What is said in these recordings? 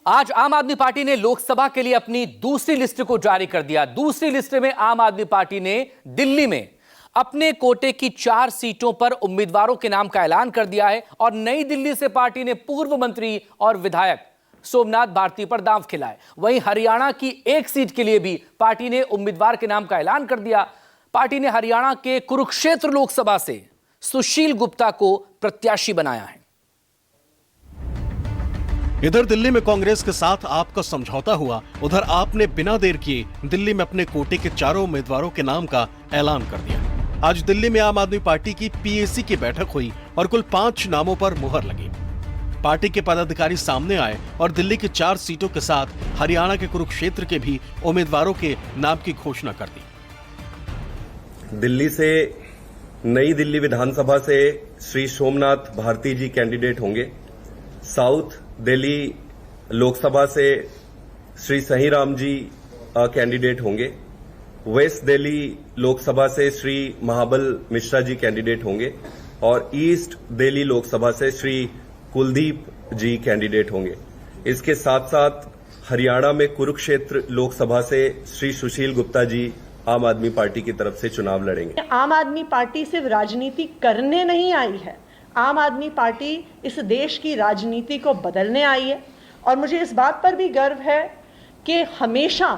आज आम आदमी पार्टी ने लोकसभा के लिए अपनी दूसरी लिस्ट को जारी कर दिया। दूसरी लिस्ट में आम आदमी पार्टी ने दिल्ली में अपने कोटे की 4 सीटों पर उम्मीदवारों के नाम का ऐलान कर दिया है और नई दिल्ली से पार्टी ने पूर्व मंत्री और विधायक सोमनाथ भारती पर दांव खेला है। वहीं हरियाणा की 1 सीट के लिए भी पार्टी ने उम्मीदवार के नाम का ऐलान कर दिया। पार्टी ने हरियाणा के कुरुक्षेत्र लोकसभा से सुशील गुप्ता को प्रत्याशी बनाया है। इधर दिल्ली में कांग्रेस के साथ आपका समझौता हुआ, उधर आपने बिना देर किए दिल्ली में अपने कोटे के 4 उम्मीदवारों के नाम का ऐलान कर दिया। आज दिल्ली में आम आदमी पार्टी की पीएसी की बैठक हुई और कुल 5 नामों पर मुहर लगी। पार्टी के पदाधिकारी सामने आए और दिल्ली की 4 सीटों के साथ हरियाणा के कुरुक्षेत्र के भी उम्मीदवारों के नाम की घोषणा कर दी। दिल्ली से नई दिल्ली विधानसभा से श्री सोमनाथ भारती जी कैंडिडेट होंगे। साउथ दिल्ली लोकसभा से श्री सही राम जी कैंडिडेट होंगे। वेस्ट दिल्ली लोकसभा से श्री महाबल मिश्रा जी कैंडिडेट होंगे और ईस्ट दिल्ली लोकसभा से श्री कुलदीप जी कैंडिडेट होंगे। इसके साथ साथ हरियाणा में कुरुक्षेत्र लोकसभा से श्री सुशील गुप्ता जी आम आदमी पार्टी की तरफ से चुनाव लड़ेंगे। आम आदमी पार्टी सिर्फ राजनीति करने नहीं आई है, आम आदमी पार्टी इस देश की राजनीति को बदलने आई है। और मुझे इस बात पर भी गर्व है कि हमेशा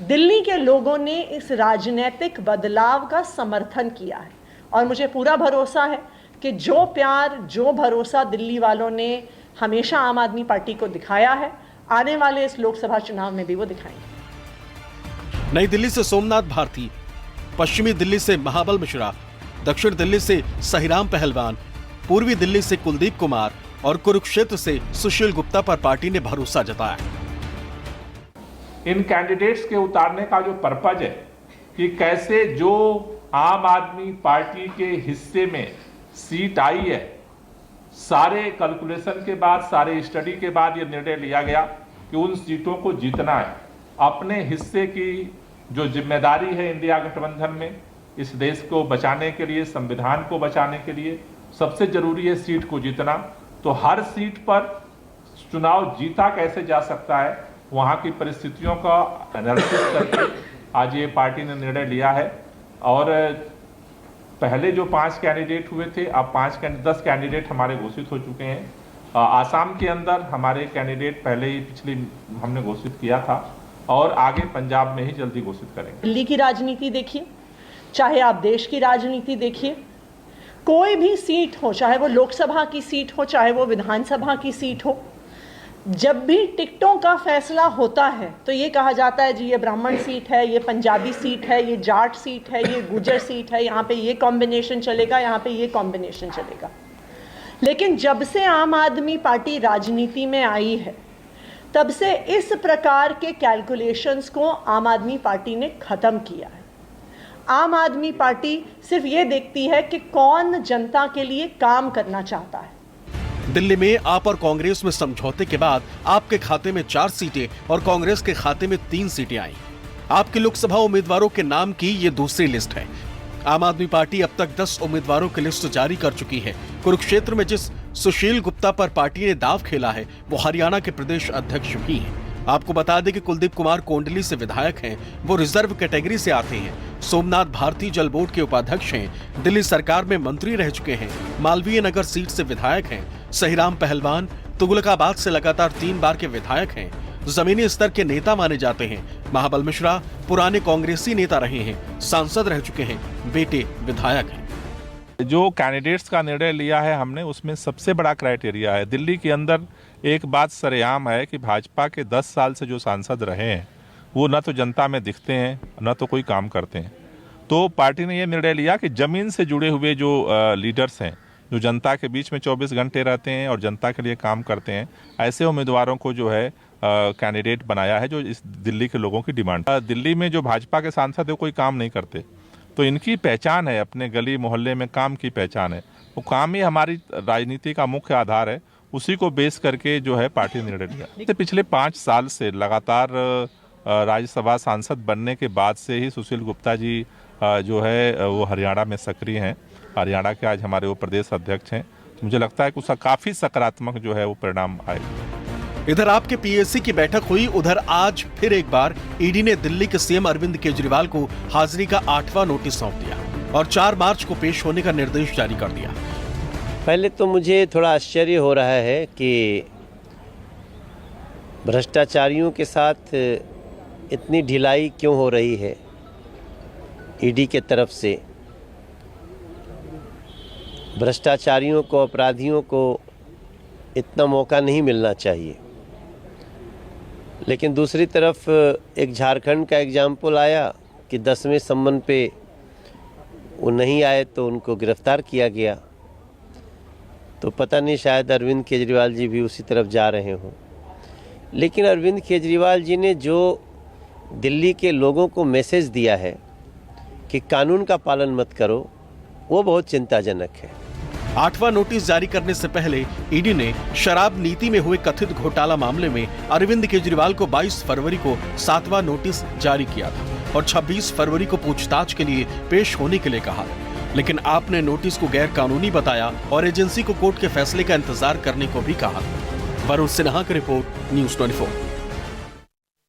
दिल्ली के लोगों ने इस राजनीतिक बदलाव का समर्थन किया है और मुझे पूरा भरोसा है कि जो प्यार, जो भरोसा दिल्ली वालों ने हमेशा आम आदमी पार्टी को दिखाया है, आने वाले इस लोकसभा चुनाव में भी वो दिखाएंगे। नई दिल्ली से सोमनाथ भारती, पश्चिमी दिल्ली से महाबल मिश्रा, दक्षिण दिल्ली से सहीराम पहलवान, पूर्वी दिल्ली से कुलदीप कुमार और कुरुक्षेत्र से सुशील गुप्ता पर पार्टी ने भरोसा जताया। इन कैंडिडेट्स के उतारने का जो पर्पज है कि कैसे जो आम आदमी पार्टी के हिस्से में सीट आई है, सारे कैलकुलेशन के बाद, सारे स्टडी के बाद ये निर्णय लिया गया कि उन सीटों को जीतना है। अपने हिस्से की जो जिम्मेदारी है इंडिया गठबंधन में, इस देश को बचाने के लिए, संविधान को बचाने के लिए सबसे जरूरी है सीट को जीतना। तो हर सीट पर चुनाव जीता कैसे जा सकता है, वहां की परिस्थितियों का एनालिसिस करके आज ये पार्टी ने निर्णय लिया है। और पहले जो 5 कैंडिडेट हुए थे, अब 10 कैंडिडेट हमारे घोषित हो चुके हैं। आसाम के अंदर हमारे कैंडिडेट पहले ही पिछली हमने घोषित किया था और आगे पंजाब में ही जल्दी घोषित करेंगे। दिल्ली की राजनीति देखिए, चाहे आप देश की राजनीति देखिए, कोई भी सीट हो, चाहे वो लोकसभा की सीट हो, चाहे वो विधानसभा की सीट हो, जब भी टिकटों का फैसला होता है तो ये कहा जाता है जी ये ब्राह्मण सीट है, ये पंजाबी सीट है, ये जाट सीट है, ये गुजर सीट है, यहाँ पे ये कॉम्बिनेशन चलेगा, यहाँ पे ये कॉम्बिनेशन चलेगा। लेकिन जब से आम आदमी पार्टी राजनीति में आई है, तब से इस प्रकार के कैलकुलेशंस को आम आदमी पार्टी ने खत्म किया है। आम आदमी पार्टी सिर्फ ये देखती है कि कौन जनता के लिए काम करना चाहता है। दिल्ली में आप और कांग्रेस में समझौते के बाद आपके खाते में 4 सीटें और कांग्रेस के खाते में 3 सीटें आई। आपके लोकसभा उम्मीदवारों के नाम की ये दूसरी लिस्ट है। आम आदमी पार्टी अब तक 10 उम्मीदवारों की लिस्ट जारी कर चुकी है। कुरुक्षेत्र में जिस सुशील गुप्ता पर पार्टी ने दांव खेला है, वो हरियाणा के प्रदेश अध्यक्ष भी हैं। आपको बता दें कि कुलदीप कुमार कोंडली से विधायक हैं, वो रिजर्व कैटेगरी से आते हैं। सोमनाथ भारती जल बोर्ड के उपाध्यक्ष हैं, दिल्ली सरकार में मंत्री रह चुके हैं, मालवीय नगर सीट से विधायक हैं। सहीराम पहलवान तुगलकाबाद से लगातार 3 बार के विधायक हैं, जमीनी स्तर के नेता माने जाते हैं। महाबल मिश्रा पुराने कांग्रेसी नेता रहे हैं, सांसद रह चुके हैं, बेटे विधायक हैं। जो कैंडिडेट्स का निर्णय लिया है हमने, उसमें सबसे बड़ा क्राइटेरिया है, दिल्ली के अंदर एक बात सरेआम है कि भाजपा के 10 साल से जो सांसद रहे हैं वो न तो जनता में दिखते हैं, न तो कोई काम करते हैं। तो पार्टी ने ये निर्णय लिया कि जमीन से जुड़े हुए जो लीडर्स हैं, जो जनता के बीच में 24 घंटे रहते हैं और जनता के लिए काम करते हैं, ऐसे उम्मीदवारों को जो है कैंडिडेट बनाया है, जो इस दिल्ली के लोगों की डिमांड। दिल्ली में जो भाजपा के सांसद है कोई काम नहीं करते, तो इनकी पहचान है, अपने गली मोहल्ले में काम की पहचान है। वो काम ही हमारी राजनीति का मुख्य आधार है, उसी को बेस करके जो है पार्टी ने निर्णय लिया। पिछले 5 साल से लगातार राज्यसभा सांसद बनने के बाद से ही सुशील गुप्ता जी जो है वो हरियाणा में सक्रिय हैं। हरियाणा के आज हमारे वो प्रदेश अध्यक्ष हैं। मुझे लगता है कि उसका काफ़ी सकारात्मक जो है वो परिणाम आएगा। इधर आपके पीएसी की बैठक हुई, उधर आज फिर एक बार ईडी ने दिल्ली के सीएम अरविंद केजरीवाल को हाजिरी का 8वां नोटिस सौंप दिया और 4 मार्च को पेश होने का निर्देश जारी कर दिया। पहले तो मुझे थोड़ा आश्चर्य हो रहा है कि भ्रष्टाचारियों के साथ इतनी ढिलाई क्यों हो रही है ईडी के तरफ से। भ्रष्टाचारियों को, अपराधियों को इतना मौका नहीं मिलना चाहिए। लेकिन दूसरी तरफ एक झारखंड का एग्जाम्पल आया कि 10वें सम्मन पे वो नहीं आए तो उनको गिरफ्तार किया गया। तो पता नहीं, शायद अरविंद केजरीवाल जी भी उसी तरफ जा रहे हों। लेकिन अरविंद केजरीवाल जी ने जो दिल्ली के लोगों को मैसेज दिया है कि कानून का पालन मत करो, वो बहुत चिंताजनक है। 8वां नोटिस जारी करने से पहले ईडी ने शराब नीति में हुए कथित घोटाला मामले में अरविंद केजरीवाल को 22 फरवरी को 7वां नोटिस जारी किया था और 26 फरवरी को पूछताछ के लिए पेश होने के लिए कहा। लेकिन आपने नोटिस को गैर कानूनी बताया और एजेंसी को कोर्ट के फैसले का इंतजार करने को भी कहा। वरुण सिन्हा की रिपोर्ट, न्यूज़ 24।